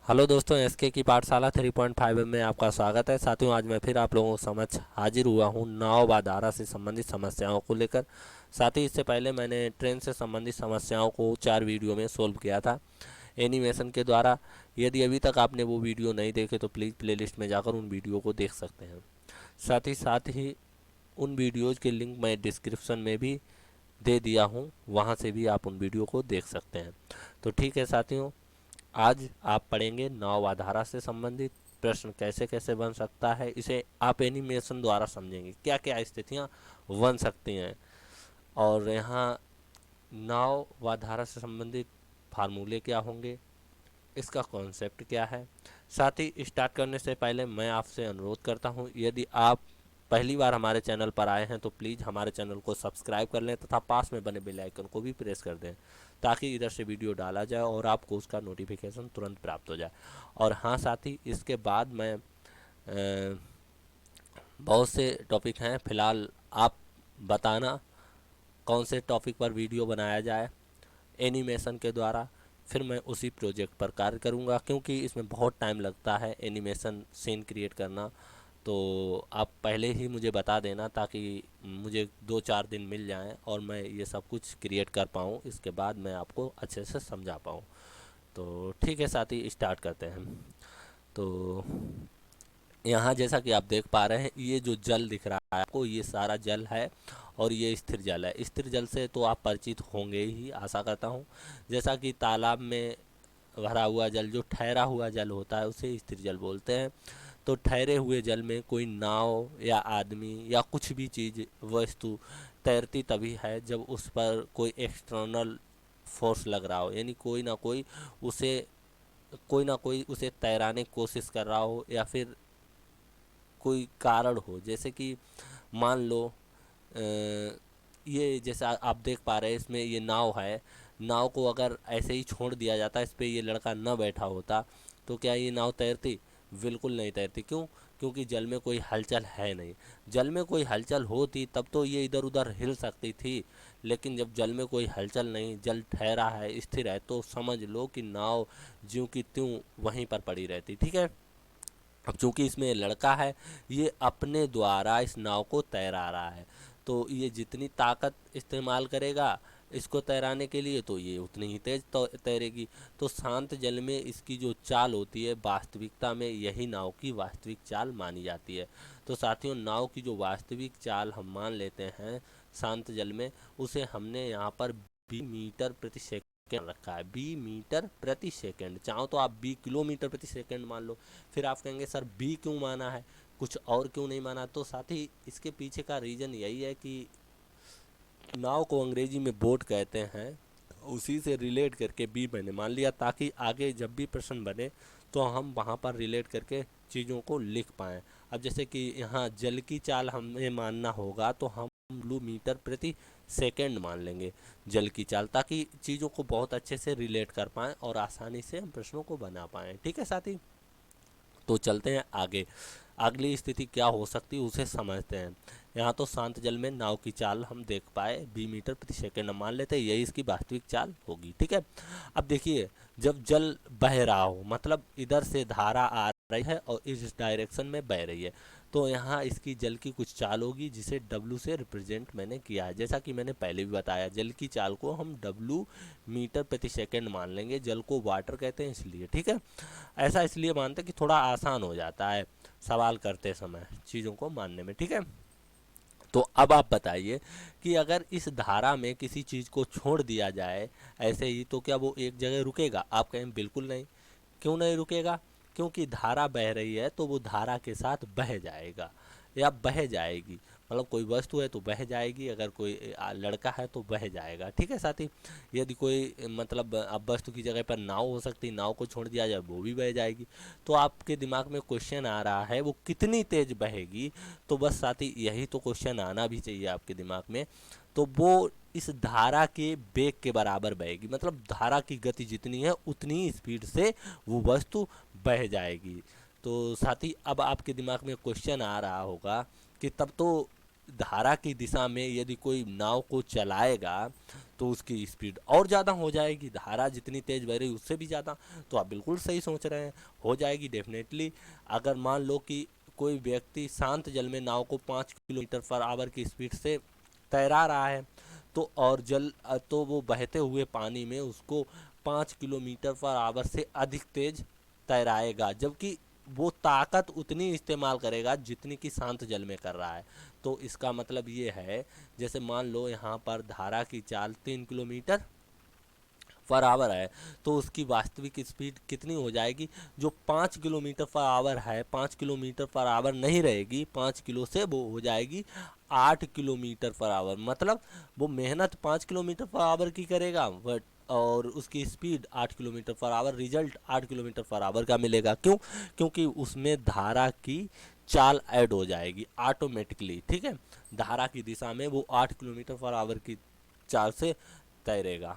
Hello दोस्तों, SK की पाठशाला 3.5 में आपका स्वागत है। साथियों, आज मैं फिर आप लोगों को समक्ष हाजिर हुआ हूँ नाव व धारा से संबंधित समस्याओं को लेकर। साथ ही इससे पहले मैंने ट्रेन से संबंधित समस्याओं को 4 वीडियो में सोल्व किया था एनिमेशन के द्वारा। यदि अभी तक आपने वो वीडियो नहीं देखे तो प्लीज़ प्लेलिस्ट में जाकर उन वीडियो को देख सकते हैं। साथ ही उन वीडियोज़ के लिंक मैं डिस्क्रिप्शन में भी दे दिया हूँ, वहाँ से भी आप उन वीडियो को देख सकते हैं। तो ठीक है साथियों, आज आप पढ़ेंगे नाव आधारा से संबंधित प्रश्न कैसे कैसे बन सकता है। इसे आप एनिमेशन द्वारा समझेंगे क्या क्या स्थितियां बन सकती हैं, और यहाँ नाव व धारा से संबंधित फार्मूले क्या होंगे, इसका कॉन्सेप्ट क्या है। साथ ही स्टार्ट करने से पहले मैं आपसे अनुरोध करता हूं, यदि आप पहली बार हमारे चैनल पर आए हैं तो प्लीज़ हमारे चैनल को सब्सक्राइब कर लें तथा पास में बने बेल आइकन को भी प्रेस कर दें, ताकि इधर से वीडियो डाला जाए और आपको उसका नोटिफिकेशन तुरंत प्राप्त हो जाए। और हाँ, साथ ही इसके बाद मैं बहुत से टॉपिक हैं, फ़िलहाल आप बताना कौन से टॉपिक पर वीडियो बनाया जाए एनिमेशन के द्वारा। फिर मैं उसी प्रोजेक्ट पर कार्य करूँगा, क्योंकि इसमें बहुत टाइम लगता है एनिमेशन सीन क्रिएट करना। तो आप पहले ही मुझे बता देना, ताकि मुझे 2-4 दिन मिल जाएं और मैं ये सब कुछ क्रिएट कर पाऊँ, इसके बाद मैं आपको अच्छे से समझा पाऊँ। तो ठीक है साथी, स्टार्ट करते हैं। तो यहाँ जैसा कि आप देख पा रहे हैं, ये जो जल दिख रहा है आपको, ये सारा जल है और ये स्थिर जल है। स्थिर जल से तो आप परिचित होंगे ही, आशा करता हूँ। जैसा कि तालाब में भरा हुआ जल, जो ठहरा हुआ जल होता है, उसे स्थिर जल बोलते हैं। तो ठहरे हुए जल में कोई नाव या आदमी या कुछ भी चीज़, वस्तु तैरती तभी है जब उस पर कोई एक्सटर्नल फोर्स लग रहा हो, यानी उसे कोई ना कोई उसे तैराने की कोशिश कर रहा हो, या फिर कोई कारण हो। जैसे कि मान लो ये जैसा आप देख पा रहे हैं, इसमें ये नाव है। नाव को अगर ऐसे ही छोड़ दिया जाता, इस पे ये लड़का न बैठा होता, तो क्या ये नाव तैरती? बिल्कुल नहीं तैरती। क्यों? क्योंकि जल में कोई हलचल है नहीं। जल में कोई हलचल होती तब तो ये इधर उधर हिल सकती थी, लेकिन जब जल में कोई हलचल नहीं, जल ठहरा है, स्थिर है, तो समझ लो कि नाव ज्यों की त्यों वहीं पर पड़ी रहती। ठीक है। अब चूंकि इसमें लड़का है, ये अपने द्वारा इस नाव को तैरा रहा है, तो ये जितनी ताकत इस्तेमाल करेगा इसको तैराने के लिए, तो ये उतनी ही तेज तैरेगी। तो शांत जल में इसकी जो चाल होती है, वास्तविकता में यही नाव की वास्तविक चाल मानी जाती है। तो साथियों, नाव की जो वास्तविक चाल हम मान लेते हैं शांत जल में, उसे हमने यहाँ पर 20 मीटर प्रति सेकंड रखा है। 20 मीटर प्रति सेकंड, चाहो तो आप 20 किलोमीटर प्रति सेकंड मान लो। फिर आप कहेंगे सर बी क्यों माना है, कुछ और क्यों नहीं माना? तो साथ ही इसके पीछे का रीज़न यही है कि नाव को अंग्रेजी में बोट कहते हैं, उसी से रिलेट करके बी मैंने मान लिया, ताकि आगे जब भी प्रश्न बने तो हम वहाँ पर रिलेट करके चीज़ों को लिख पाएँ। अब जैसे कि यहाँ जल की चाल हमें मानना होगा, तो हम मीटर प्रति सेकंड मान लेंगे जल की चाल, ताकि चीज़ों को बहुत अच्छे से रिलेट कर पाएँ और आसानी से हम प्रश्नों को बना पाएँ। ठीक है साथी, तो चलते हैं आगे। अगली स्थिति क्या हो सकती है उसे समझते हैं। यहाँ तो शांत जल में नाव की चाल हम देख पाए, 20 मीटर प्रति सेकंड हम मान लेते हैं, यही इसकी वास्तविक चाल होगी। ठीक है। अब देखिए, जब जल बह रहा हो, मतलब इधर से धारा आ रही है और इस डायरेक्शन में बह रही है, तो यहाँ इसकी जल की कुछ चाल होगी, जिसे W से रिप्रेजेंट मैंने किया है। जैसा कि मैंने पहले भी बताया, जल की चाल को हम W मीटर प्रति सेकंड मान लेंगे, जल को वाटर कहते हैं इसलिए। ठीक है। ऐसा इसलिए मानते हैं कि थोड़ा आसान हो जाता है सवाल करते समय चीज़ों को मानने में। ठीक है। तो अब आप बताइए कि अगर इस धारा में किसी चीज़ को छोड़ दिया जाए ऐसे ही, तो क्या वो एक जगह रुकेगा? आप कहें बिल्कुल नहीं। क्यों नहीं रुकेगा? क्योंकि धारा बह रही है, तो वो धारा के साथ बह जाएगा या बह जाएगी। मतलब कोई वस्तु है तो बह जाएगी, अगर कोई लड़का है तो बह जाएगा। ठीक है साथी। यदि कोई मतलब अब वस्तु की जगह पर नाव हो सकती, नाव को छोड़ दिया जाए, वो भी बह जाएगी। तो आपके दिमाग में क्वेश्चन आ रहा है, वो कितनी तेज बहेगी? तो बस साथी, यही तो क्वेश्चन आना भी चाहिए आपके दिमाग में। तो वो इस धारा के वेग के बराबर बहेगी, मतलब धारा की गति जितनी है उतनी ही स्पीड से वो वस्तु बह जाएगी। तो साथ ही अब आपके दिमाग में क्वेश्चन आ रहा होगा कि तब तो धारा की दिशा में यदि कोई नाव को चलाएगा तो उसकी स्पीड और ज़्यादा हो जाएगी, धारा जितनी तेज़ बह रही उससे भी ज़्यादा। तो आप बिल्कुल सही सोच रहे हैं, हो जाएगी डेफिनेटली। अगर मान लो कि कोई व्यक्ति शांत जल में नाव को 5 किलोमीटर पर आवर की स्पीड से तैरा रहा है, तो और तो वो बहते हुए पानी में उसको 5 किलोमीटर पर आवर से अधिक तेज तैराएगा, जबकि वो ताकत उतनी इस्तेमाल करेगा जितनी कि शांत जल में कर रहा है। तो इसका मतलब ये है, जैसे मान लो यहाँ पर धारा की चाल 3 किलोमीटर पर आवर है, तो उसकी वास्तविक स्पीड कितनी हो जाएगी, जो 5 किलोमीटर पर आवर है 5 किलोमीटर पर आवर नहीं रहेगी, 5 किलो से वो हो जाएगी 8 किलोमीटर पर आवर। मतलब वो मेहनत 5 किलोमीटर पर आवर की करेगा, बट और उसकी speed 8 kilometre per hour, result 8 kilometre per hour का मिलेगा। क्यों? क्योंकि उसमें धारा की चाल ऐड हो जाएगी ऑटोमेटिकली। ठीक है, धारा की दिशा में वो 8 किलोमीटर पर आवर की चाल से तैरेगा।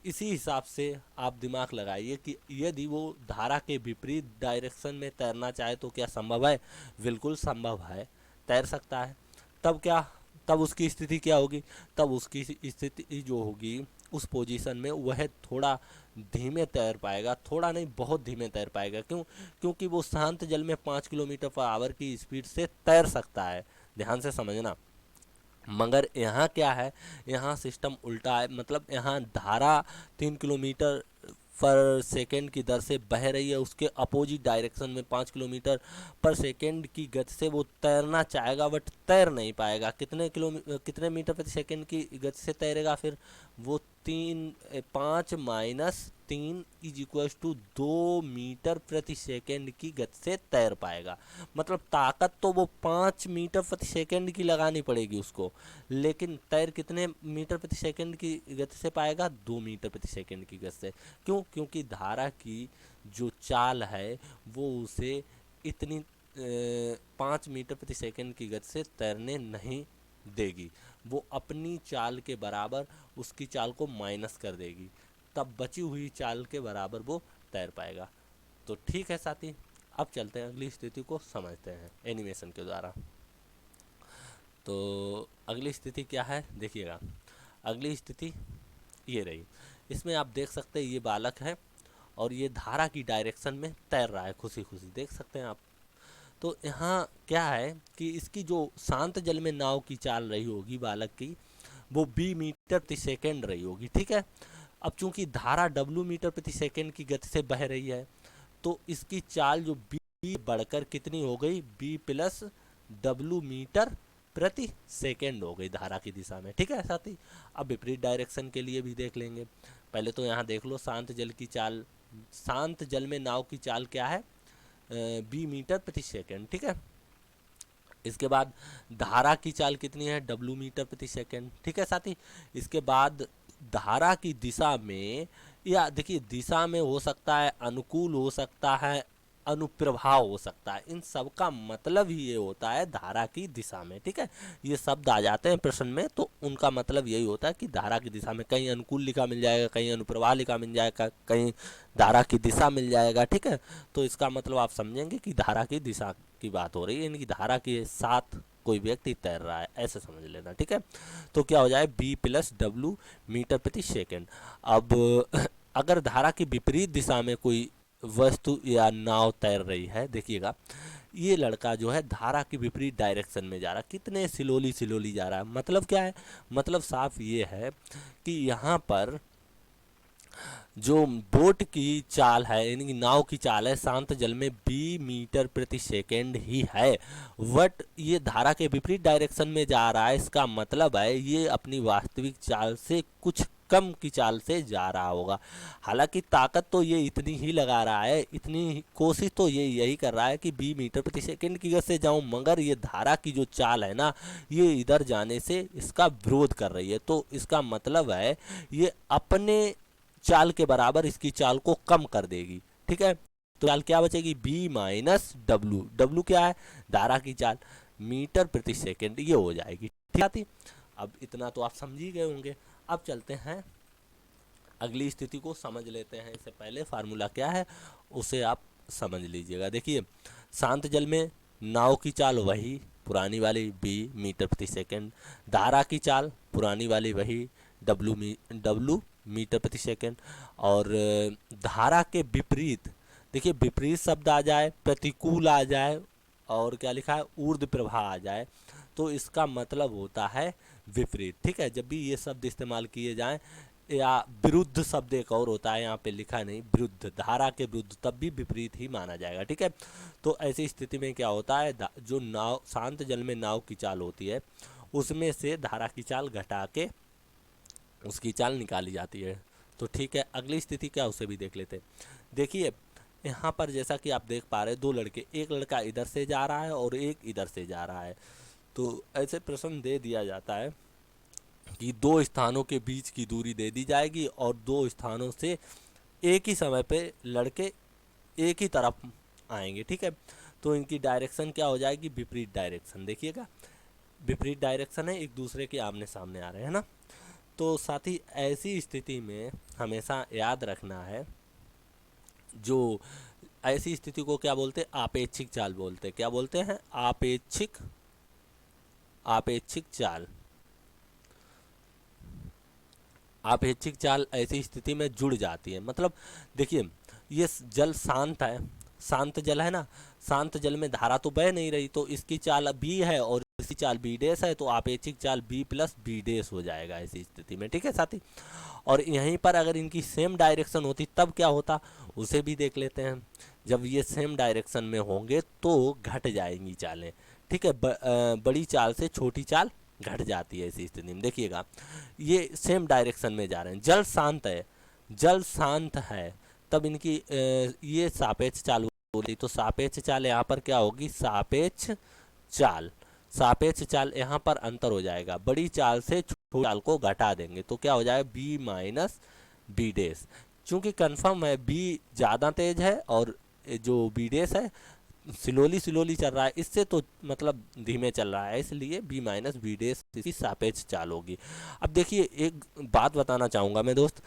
इसी हिसाब से आप दिमाग लगाइए कि यदि वो धारा के विपरीत डायरेक्शन में तैरना चाहे तो क्या संभव है? बिल्कुल संभव है, तैर सकता है। तब क्या, तब उसकी स्थिति क्या होगी? तब उसकी स्थिति जो होगी उस पोजीशन में वह थोड़ा धीमे तैर पाएगा, थोड़ा नहीं बहुत धीमे तैर पाएगा। क्यों? क्योंकि वो शांत जल में 5 किलोमीटर पर आवर की स्पीड से तैर सकता है, ध्यान से समझना। मगर यहाँ क्या है, यहाँ सिस्टम उल्टा है। मतलब यहाँ धारा 3 किलोमीटर पर सेकेंड की दर से बह रही है, उसके अपोजिट डायरेक्शन में 5 किलोमीटर पर सेकेंड की गति से वो तैरना चाहेगा, बट तैर नहीं पाएगा। कितने मीटर प्रति सेकेंड की गति से तैरेगा? फिर वो 5 - 3 = 2 मीटर प्रति सेकेंड की गति से तैर पाएगा। मतलब ताकत तो वो 5 मीटर प्रति सेकेंड की लगानी पड़ेगी उसको, लेकिन तैर कितने मीटर प्रति सेकेंड की गति से पाएगा? 2 मीटर प्रति सेकेंड की गति से। क्यों? क्योंकि धारा की जो चाल है वो उसे इतनी 5 मीटर प्रति सेकेंड की गति से तैरने नहीं देगी, वो अपनी चाल के बराबर उसकी चाल को माइनस कर देगी, तब बची हुई चाल के बराबर वो तैर पाएगा। तो ठीक है साथी, अब चलते हैं अगली स्थिति को समझते हैं एनिमेशन के द्वारा। तो अगली स्थिति क्या है देखिएगा। अगली स्थिति ये रही। इसमें आप देख सकते हैं ये बालक है और ये धारा की डायरेक्शन में तैर रहा है, खुशी खुशी देख सकते हैं आप। तो यहाँ क्या है कि इसकी जो शांत जल में नाव की चाल रही होगी बालक की, वो 20 मीटर प्रति सेकेंड रही होगी। ठीक है, अब चूंकि धारा W मीटर प्रति सेकेंड की गति से बह रही है, तो इसकी चाल जो बी बढ़कर कितनी हो गई, B + W मीटर प्रति सेकेंड हो गई धारा की दिशा में। ठीक है साथी, अब विपरीत डायरेक्शन के लिए भी देख लेंगे। पहले तो यहाँ देख लो शांत जल की चाल, शांत जल में नाव की चाल क्या है, B मीटर प्रति सेकेंड। ठीक है, इसके बाद धारा की चाल कितनी है, W मीटर प्रति सेकेंड। ठीक है साथी, इसके बाद धारा की दिशा में, या देखिए दिशा में हो सकता है अनुकूल, हो सकता है अनुप्रभाव, हो सकता है। इन सब का मतलब ही ये होता है धारा की दिशा में। ठीक है, ये शब्द आ जाते हैं प्रश्न में तो उनका मतलब यही होता है कि धारा की दिशा में कहीं अनुकूल लिखा मिल जाएगा, कहीं अनुप्रवाह लिखा मिल जाएगा, कहीं धारा की दिशा मिल जाएगा। ठीक है, तो इसका मतलब आप समझेंगे कि धारा की दिशा की बात हो रही है, यानी कि धारा के साथ कोई व्यक्ति तैर रहा है, ऐसे समझ लेना। ठीक है, तो क्या हो जाए, B + W मीटर प्रति सेकेंड। अब अगर धारा की विपरीत दिशा में कोई वस्तु या नाव तैर रही है, देखिएगा ये लड़का जो है धारा की विपरीत डायरेक्शन में जा रहा है, कितने स्लोली स्लोली जा रहा है। मतलब क्या है, मतलब साफ ये है कि यहाँ पर जो बोट की चाल है, यानी कि नाव की चाल है शांत जल में B मीटर प्रति सेकेंड ही है, बट ये धारा के विपरीत डायरेक्शन में जा रहा है। इसका मतलब है ये अपनी वास्तविक चाल से कुछ कम की चाल से जा रहा होगा। हालांकि ताकत तो ये इतनी ही लगा रहा है, इतनी कोशिश तो ये यही कर रहा है कि B मीटर प्रति सेकेंड की गति से जाऊं, मगर ये धारा की जो चाल है ना, ये इधर जाने से इसका विरोध कर रही है। तो इसका मतलब है ये अपने चाल के बराबर इसकी चाल को कम कर देगी। ठीक है, तो चाल क्या बचेगी, B - W। क्या है, धारा की चाल, मीटर प्रति सेकेंड ये हो जाएगी। ठीक है, अब इतना तो आप समझ ही गए होंगे। अब चलते हैं अगली स्थिति को समझ लेते हैं। इससे पहले फार्मूला क्या है उसे आप समझ लीजिएगा। देखिए शांत जल में नाव की चाल वही पुरानी वाली b मीटर प्रति सेकंड। धारा की चाल पुरानी वाली वही w मीटर प्रति सेकंड। और धारा के विपरीत, देखिए विपरीत शब्द आ जाए, प्रतिकूल आ जाए और क्या लिखा है ऊर्ध्व प्रवाह आ जाए, तो इसका मतलब होता है विपरीत। ठीक है, जब भी ये शब्द इस्तेमाल किए जाएं, या विरुद्ध शब्द एक और होता है, यहाँ पे लिखा नहीं, विरुद्ध, धारा के विरुद्ध, तब भी विपरीत ही माना जाएगा। ठीक है, तो ऐसी स्थिति में क्या होता है, जो नाव, शांत जल में नाव की चाल होती है उसमें से धारा की चाल घटा के उसकी चाल निकाली जाती है। तो ठीक है, अगली स्थिति क्या उसे भी देख लेते हैं। देखिए यहाँ पर जैसा कि आप देख पा रहे हैं, दो लड़के, एक लड़का इधर से जा रहा है और एक इधर से जा रहा है। तो ऐसे प्रश्न दे दिया जाता है कि दो स्थानों के बीच की दूरी दे दी जाएगी और दो स्थानों से एक ही समय पे लड़के एक ही तरफ आएंगे। ठीक है, तो इनकी डायरेक्शन क्या हो जाएगी, विपरीत डायरेक्शन। देखिएगा विपरीत डायरेक्शन है, एक दूसरे के आमने सामने आ रहे हैं ना। तो साथ ही ऐसी स्थिति में हमेशा याद रखना है, जो ऐसी स्थिति को क्या बोलते हैं, आपेक्षिक चाल बोलते हैं। क्या बोलते हैं, आपेक्षिक चाल। आपेक्षिक चाल ऐसी स्थिति में जुड़ जाती है। मतलब देखिए ये जल शांत है, शांत जल है ना, शांत जल में धारा तो बह नहीं रही, तो इसकी चाल बी है और इसकी चाल बी डैश है, तो आपेक्षिक चाल बी प्लस बी डैश हो जाएगा ऐसी स्थिति में। ठीक है साथी, और यहीं पर अगर इनकी सेम डायरेक्शन होती तब क्या होता, उसे भी देख लेते हैं। जब ये सेम डायरेक्शन में होंगे तो घट जाएंगी चालें। ठीक है, बड़ी चाल से छोटी चाल घट जाती है ऐसी स्थिति में। देखिएगा ये सेम डायरेक्शन में जा रहे हैं, जल शांत है, जल शांत है, तब इनकी ये सापेक्ष चाल होगी। तो सापेक्ष चाल यहाँ पर क्या होगी, सापेक्ष चाल, सापेक्ष चाल यहाँ पर अंतर हो जाएगा, बड़ी चाल से छोटी चाल को घटा देंगे तो क्या हो जाएगा, बी माइनस बी डैश। चूंकि कन्फर्म है बी ज़्यादा तेज है और जो बी डैश है स्लोली चल रहा है, इससे तो मतलब धीमे चल रहा है, इसलिए बी माइनस बी डैश इसकी सापेक्ष चाल होगी। अब देखिए एक बात बताना चाहूँगा मैं दोस्त,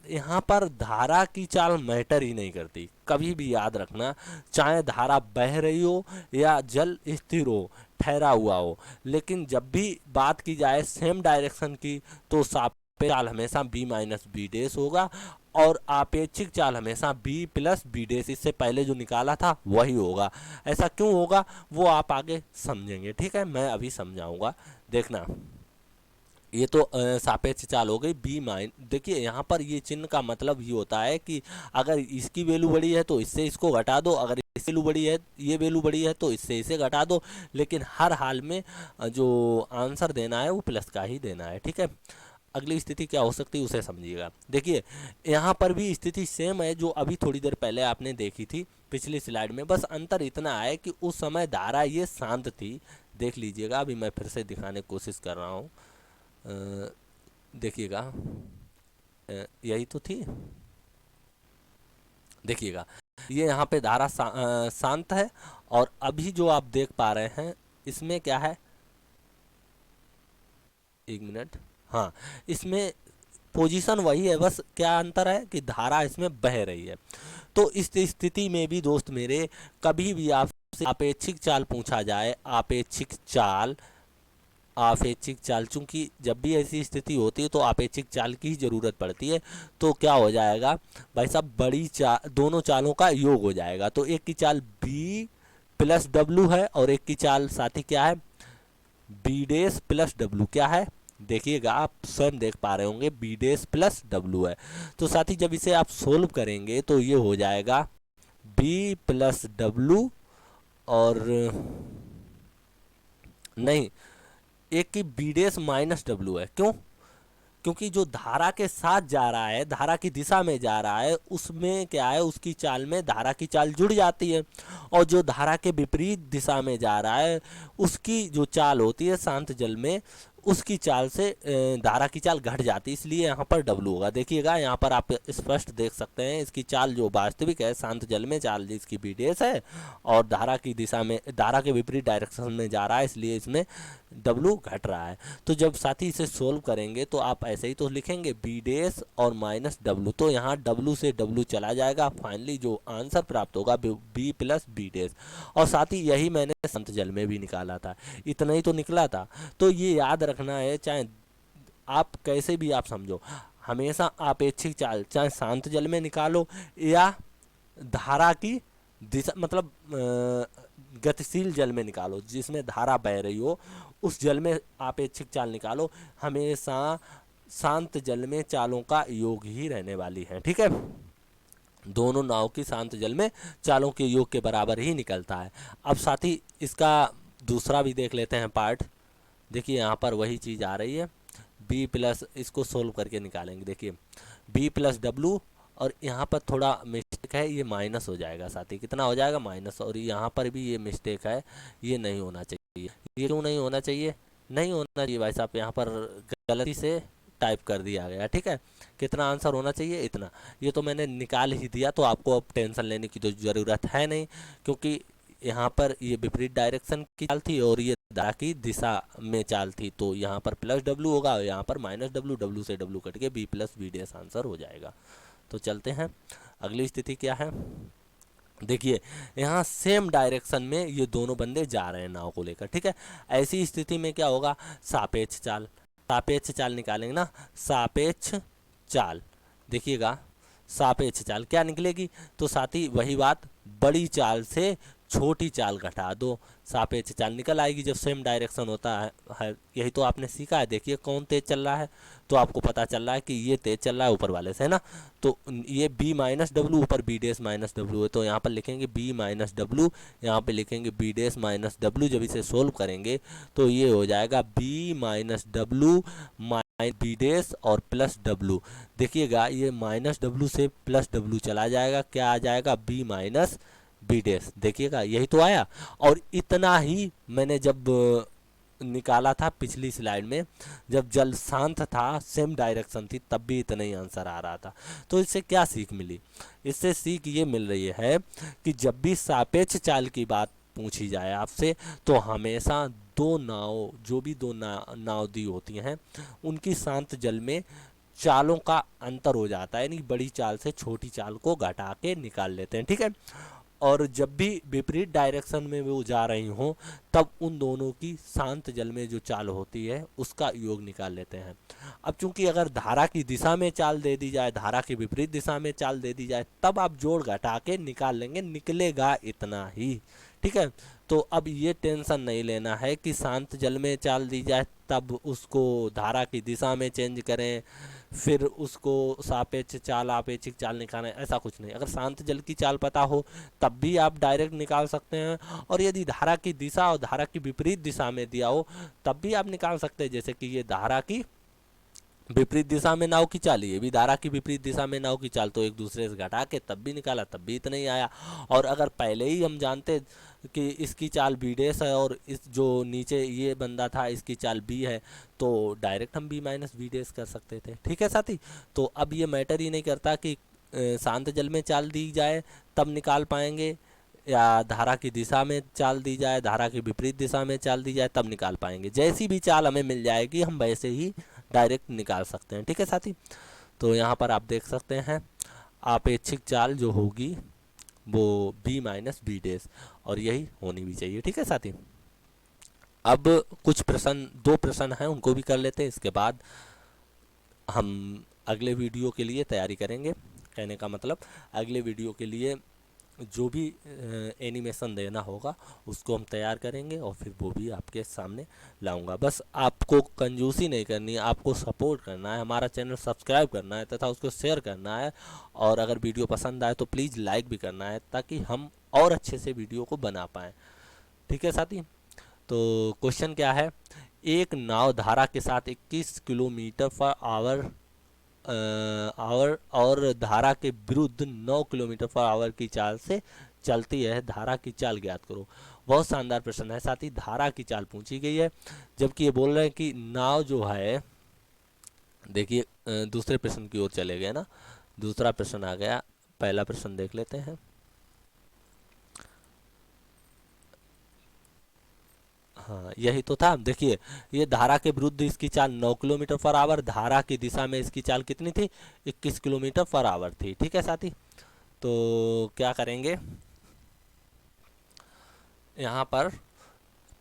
यहाँ पर धारा की चाल मैटर ही नहीं करती, कभी भी याद रखना, चाहे धारा बह रही हो या जल स्थिर हो, ठहरा हुआ हो, लेकिन जब भी बात की जाए सेम डायरेक्शन की तो सापेक्ष चाल हमेशा बी माइनस बी डैश होगा और आपेक्षिक चाल हमेशा बी प्लस बी डैश, इससे पहले जो निकाला था वही होगा। ऐसा क्यों होगा वो आप आगे समझेंगे। ठीक है, मैं अभी समझाऊंगा, देखना। ये तो सापेक्ष चाल हो गई बी माइन। देखिए यहाँ पर ये चिन्ह का मतलब ये होता है कि अगर इसकी वैल्यू बड़ी है तो इससे इसको घटा दो, अगर इसकी वैल्यू बड़ी है, ये वैल्यू बड़ी है तो इससे इसे घटा दो, लेकिन हर हाल में जो आंसर देना है वो प्लस का ही देना है। ठीक है, अगली स्थिति क्या हो सकती है उसे समझिएगा। देखिए यहाँ पर भी स्थिति सेम है जो अभी थोड़ी देर पहले आपने देखी थी पिछली स्लाइड में, बस अंतर इतना है कि उस समय धारा ये शांत थी। देख लीजिएगा, अभी मैं फिर से दिखाने की कोशिश कर रहा हूँ, देखिएगा यही तो थी। देखिएगा ये यहाँ पे धारा शांत है और अभी जो आप देख पा रहे हैं इसमें क्या है, एक मिनट, हाँ इसमें पोजीशन वही है, बस क्या अंतर है कि धारा इसमें बह रही है। तो इस स्थिति में भी दोस्त मेरे, कभी भी आपसे आपेक्षिक चाल पूछा जाए, आपेक्षिक चाल, आपेक्षिक चाल, चूंकि जब भी ऐसी स्थिति होती है तो आपेक्षिक चाल की ही ज़रूरत पड़ती है, तो क्या हो जाएगा भाई साहब, बड़ी चाल, दोनों चालों का योग हो जाएगा। तो एक की चाल बी प्लस डब्लू है और एक की चाल साथी क्या है, बी डैश प्लस डब्लू। क्या है, देखिएगा आप स्वयं देख पा रहे होंगे, बी डैश प्लस डब्लू है। तो साथी जब इसे आप सोल्व करेंगे तो ये हो जाएगा बी प्लस डब्लू, और नहीं, एक की बी डैश माइनस डब्लू है। क्यों, क्योंकि जो धारा के साथ जा रहा है, धारा की दिशा में जा रहा है, उसमें क्या है, उसकी चाल में धारा की चाल जुड़ जाती है, और जो धारा के विपरीत दिशा में जा रहा है उसकी जो चाल होती है शांत जल में, उसकी चाल से धारा की चाल घट जाती है, इसलिए यहाँ पर डब्लू होगा। देखिएगा यहाँ पर आप स्पष्ट देख सकते हैं, इसकी चाल जो वास्तविक है शांत जल में चाल जिसकी बी डैश है और धारा की दिशा में, धारा के विपरीत डायरेक्शन में जा रहा है, इसलिए इसमें डब्लू घट रहा है। तो जब साथी इसे सोल्व करेंगे तो आप ऐसे ही तो लिखेंगे बी डेस और माइनस डब्लू, तो यहाँ डब्लू से डब्लू चला जाएगा, फाइनली जो आंसर प्राप्त होगा बी प्लस बी डेस। और साथ ही यही मैंने संत जल में भी निकाला था, इतना ही तो निकला था। तो ये याद रखना है, चाहे आप कैसे भी आप समझो, हमेशा आपेक्षिक चाल चाहे शांत जल में निकालो या धारा की दिशा मतलब गतिशील जल में निकालो, जिसमें धारा बह रही हो उस जल में आपेक्षिक चाल निकालो, हमेशा शांत जल में चालों का योग ही रहने वाली है। ठीक है, दोनों नाव की शांत जल में चालों के योग के बराबर ही निकलता है। अब साथ ही इसका दूसरा भी देख लेते हैं पार्ट। देखिए यहाँ पर वही चीज़ आ रही है, बी प्लस, इसको सोल्व करके निकालेंगे। देखिए बी प्लस डब्लू, और यहाँ पर थोड़ा मिस्टेक है, ये माइनस हो जाएगा साथी, कितना हो जाएगा माइनस, और यहाँ पर भी ये मिस्टेक है, ये नहीं होना चाहिए। ये क्यों नहीं होना चाहिए, नहीं होना चाहिए भाई साहब, यहाँ पर गलती से टाइप कर दिया गया। ठीक है, कितना आंसर होना चाहिए, इतना, ये तो मैंने निकाल ही दिया, तो आपको अब टेंशन लेने की तो ज़रूरत है नहीं, क्योंकि यहाँ पर ये विपरीत डायरेक्शन की चाल थी और ये धारा की दिशा में चाल थी, तो यहाँ पर प्लस डब्लू होगा और यहाँ पर माइनस डब्लू, डब्लू से डब्लू कट के B plus B dash answer हो जाएगा। तो चलते हैं, अगली स्थिति क्या है। देखिए यहाँ सेम डायरेक्शन में ये दोनों बंदे जा रहे हैं नाव को लेकर। ठीक है, ऐसी स्थिति में क्या होगा, सापेक्ष चाल, सापेक्ष चाल निकालेंगे ना, सापेक्ष चाल, देखिएगा सापेक्ष चाल क्या निकलेगी, तो साथ ही वही बात, बड़ी चाल से छोटी चाल घटा दो, सापेक्ष चाल निकल आएगी जब सेम डायरेक्शन होता है। यही तो आपने सीखा है, देखिए कौन तेज चल रहा है, तो आपको पता चल रहा है कि ये तेज चल रहा है ऊपर वाले से, है ना। तो ये बी माइनस डब्लू, ऊपर बी डेस माइनस डब्लू है, तो यहाँ पर लिखेंगे बी माइनस डब्लू, यहाँ पर लिखेंगे बी डेस माइनस डब्लू। जब इसे सोल्व करेंगे तो ये हो जाएगा B minus W minus B dash और प्लस डब्लू। देखिएगा ये माइनस डब्लू से प्लस डब्लू चला जाएगा, क्या आ जाएगा, बी माइनस बी डेस। देखिएगा यही तो आया, और इतना ही मैंने जब निकाला था पिछली स्लाइड में, जब जल शांत था सेम डायरेक्शन थी तब भी इतना ही आंसर आ रहा था। तो इससे क्या सीख मिली, इससे सीख ये मिल रही है कि जब भी सापेक्ष चाल की बात पूछी जाए आपसे, तो हमेशा दो नाव, जो भी दो नाव दी होती हैं, उनकी शांत जल में चालों का अंतर हो जाता है, यानी बड़ी चाल से छोटी चाल को घटा के निकाल लेते हैं। ठीक है, और जब भी विपरीत डायरेक्शन में वो जा रही हों, तब उन दोनों की शांत जल में जो चाल होती है उसका योग निकाल लेते हैं। अब चूंकि अगर धारा की दिशा में चाल दे दी जाए, धारा की विपरीत दिशा में चाल दे दी जाए, तब आप जोड़ घटा के निकाल लेंगे, निकलेगा इतना ही। ठीक है, तो अब ये टेंशन नहीं लेना है कि शांत जल में चाल दी जाए तब उसको धारा की दिशा में चेंज करें, फिर उसको सापेक्ष चाल आपेक्षिक चाल निकालें, ऐसा कुछ नहीं। अगर शांत जल की चाल पता हो तब भी आप डायरेक्ट निकाल सकते हैं, और यदि धारा की दिशा और धारा की विपरीत दिशा में दिया हो तब भी आप निकाल सकते हैं। जैसे कि ये धारा की विपरीत दिशा में नाव की चाल, ये भी धारा की विपरीत दिशा में नाव की चाल, तो एक दूसरे से घटा के तब भी निकाला, तब भी इतना ही आया। और अगर पहले ही हम जानते कि इसकी चाल बी डेस है और इस जो नीचे ये बंदा था इसकी चाल बी है, तो डायरेक्ट हम बी माइनस बी डेस कर सकते थे। ठीक है साथी, तो अब ये मैटर ही नहीं करता कि शांत जल में चाल दी जाए तब निकाल पाएंगे, या धारा की दिशा में चाल दी जाए, धारा की विपरीत दिशा में चाल दी जाए तब निकाल पाएंगे। जैसी भी चाल हमें मिल जाएगी हम वैसे ही डायरेक्ट निकाल सकते हैं। ठीक है साथी, तो यहाँ पर आप देख सकते हैं आपेक्षिक चाल जो होगी वो बी माइनस बी डेस, और यही होनी भी चाहिए। ठीक है साथी, अब कुछ प्रश्न, दो प्रश्न हैं उनको भी कर लेते हैं, इसके बाद हम अगले वीडियो के लिए तैयारी करेंगे। कहने का मतलब अगले वीडियो के लिए जो भी एनिमेशन देना होगा उसको हम तैयार करेंगे और फिर वो भी आपके सामने लाऊंगा। बस आपको कंजूसी नहीं करनी है, आपको सपोर्ट करना है, हमारा चैनल सब्सक्राइब करना है तथा उसको शेयर करना है, और अगर वीडियो पसंद आए तो प्लीज़ लाइक भी करना है, ताकि हम और अच्छे से वीडियो को बना पाएँ। ठीक है साथी, तो क्वेश्चन क्या है, एक नाव धारा के साथ 21 किलोमीटर पर आवर और धारा के विरुद्ध 9 किलोमीटर पर आवर की चाल से चलती है, धारा की चाल ज्ञात करो। बहुत शानदार प्रश्न है साथ ही, धारा की चाल पूछी गई है, जबकि ये बोल रहे हैं कि नाव जो है, देखिए दूसरे प्रश्न की ओर चले गए ना, दूसरा प्रश्न आ गया, पहला प्रश्न देख लेते हैं। हाँ यही तो था। देखिए ये धारा के विरुद्ध इसकी चाल 9 किलोमीटर पर आवर, धारा की दिशा में इसकी चाल कितनी थी, 21 किलोमीटर पर आवर थी। ठीक है साथी, तो क्या करेंगे यहाँ पर,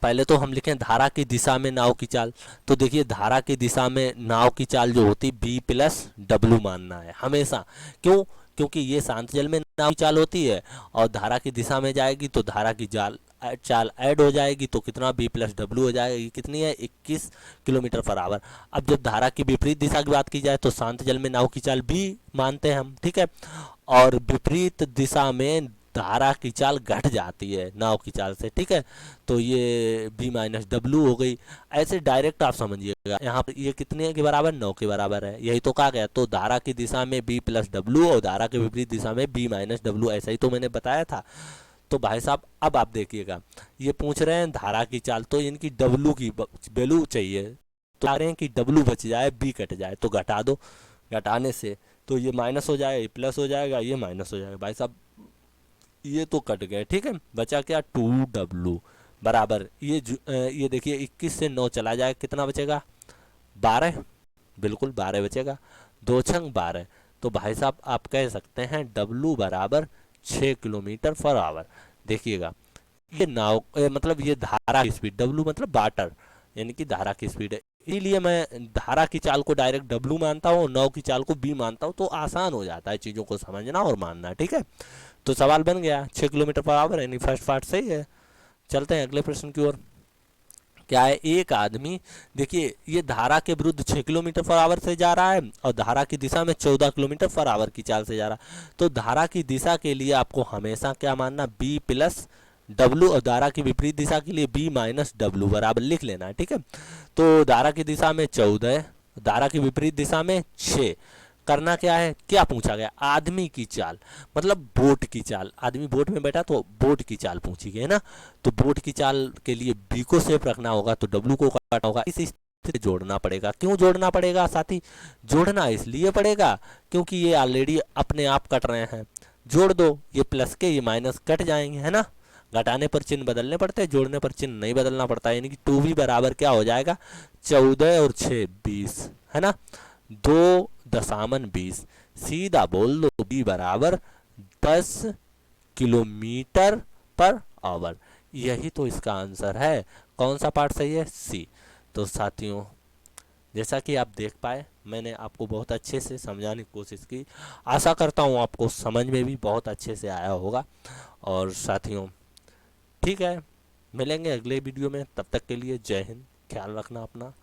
पहले तो हम लिखें धारा की दिशा में नाव की चाल। तो देखिए धारा की दिशा में नाव की चाल जो होती बी प्लस डब्लू मानना है हमेशा। क्यों? क्योंकि ये शांत जल में नाव की चाल होती है और धारा की दिशा में जाएगी तो धारा की चाल ऐड हो जाएगी, तो कितना बी प्लस डब्लू हो जाएगा, ये कितनी है 21 किलोमीटर पर आवर। अब जब धारा की विपरीत दिशा की बात की जाए तो शांत जल में नाव की चाल बी मानते हैं हम, ठीक है। और विपरीत दिशा में धारा की चाल घट जाती है नाव की चाल से, ठीक है। तो ये बी माइनस डब्लू हो गई। ऐसे डायरेक्ट आप समझिएगा, यहाँ पर ये कितने के बराबर, 9 के बराबर है, यही तो कहा गया। तो धारा की दिशा में बी प्लस डब्लू और धारा के विपरीत दिशा में बी माइनस डब्लू, ऐसा ही तो मैंने बताया था। तो भाई साहब अब आप देखिएगा, ये पूछ रहे हैं धारा की चाल, तो इनकी डब्लू की वैल्यू चाहिए, तो आ रहे हैं कि डब्लू बच जाए बी कट जाए, तो घटा दो। घटाने से तो ये माइनस हो जाएगा, ये प्लस हो जाएगा, ये माइनस हो जाएगा। भाई साहब ये तो कट गए, ठीक है। बचा क्या, 2W बराबर ये देखिए 21 से 9 चला जाए, कितना बचेगा, 12, बिल्कुल 12 बचेगा, 2 छंग 12। तो भाई साहब आप कह सकते हैं W बराबर 6 किलोमीटर पर आवर। देखिएगा ये नाव मतलब ये धारा की स्पीड, W मतलब वाटर यानी कि धारा की स्पीड है, इसीलिए मैं धारा की चाल को डायरेक्ट W मानता हूँ, नाव की चाल को B मानता हूँ, तो आसान हो जाता है चीज़ों को समझना और मानना, ठीक है। तो सवाल बन गया 6 किलोमीटर पर आवर, यानी फर्स्ट पार्ट सही है। चलते हैं अगले प्रश्न की ओर। क्या है, एक आदमी, देखिए ये धारा के विरुद्ध 6 किलोमीटर पर आवर से जा रहा है और धारा की दिशा में 14 किलोमीटर पर आवर की चाल से जा रहा है। तो धारा की दिशा के लिए आपको हमेशा क्या मानना, बी प्लस डब्लू, और धारा की विपरीत दिशा के लिए बी माइनस डब्लू बराबर लिख लेना है, ठीक है। तो धारा की दिशा में 14, धारा की विपरीत दिशा में 6। करना क्या है, क्या पूछा गया, आदमी की चाल, मतलब बोट की चाल। आदमी बोट में बैठा तो बोट की चाल पूछी गई है ना। तो बोट की चाल के लिए बी को सेफ रखना होगा, तो डब्लू को काटना होगा। इस स्थिति से जोड़ना पड़ेगा। क्यों जोड़ना पड़ेगा साथी, जोड़ना इसलिए पड़ेगा क्योंकि ये ऑलरेडी अपने आप कट रहे हैं। जोड़ दो, ये प्लस के ये माइनस कट जाएंगे, है ना। घटाने पर चिन्ह बदलने पड़ते हैं, जोड़ने पर चिन्ह नहीं बदलना पड़ता है। यानी कि 2v बराबर क्या हो जाएगा, 14 और 6 20, है ना। 2.20, सीधा बोल दो बी बराबर 10 किलोमीटर पर आवर। यही तो इसका आंसर है। कौन सा पार्ट सही है, सी। तो साथियों जैसा कि आप देख पाए, मैंने आपको बहुत अच्छे से समझाने की कोशिश की। आशा करता हूँ आपको समझ में भी बहुत अच्छे से आया होगा। और साथियों ठीक है, मिलेंगे अगले वीडियो में, तब तक के लिए जय हिंद, ख्याल रखना अपना।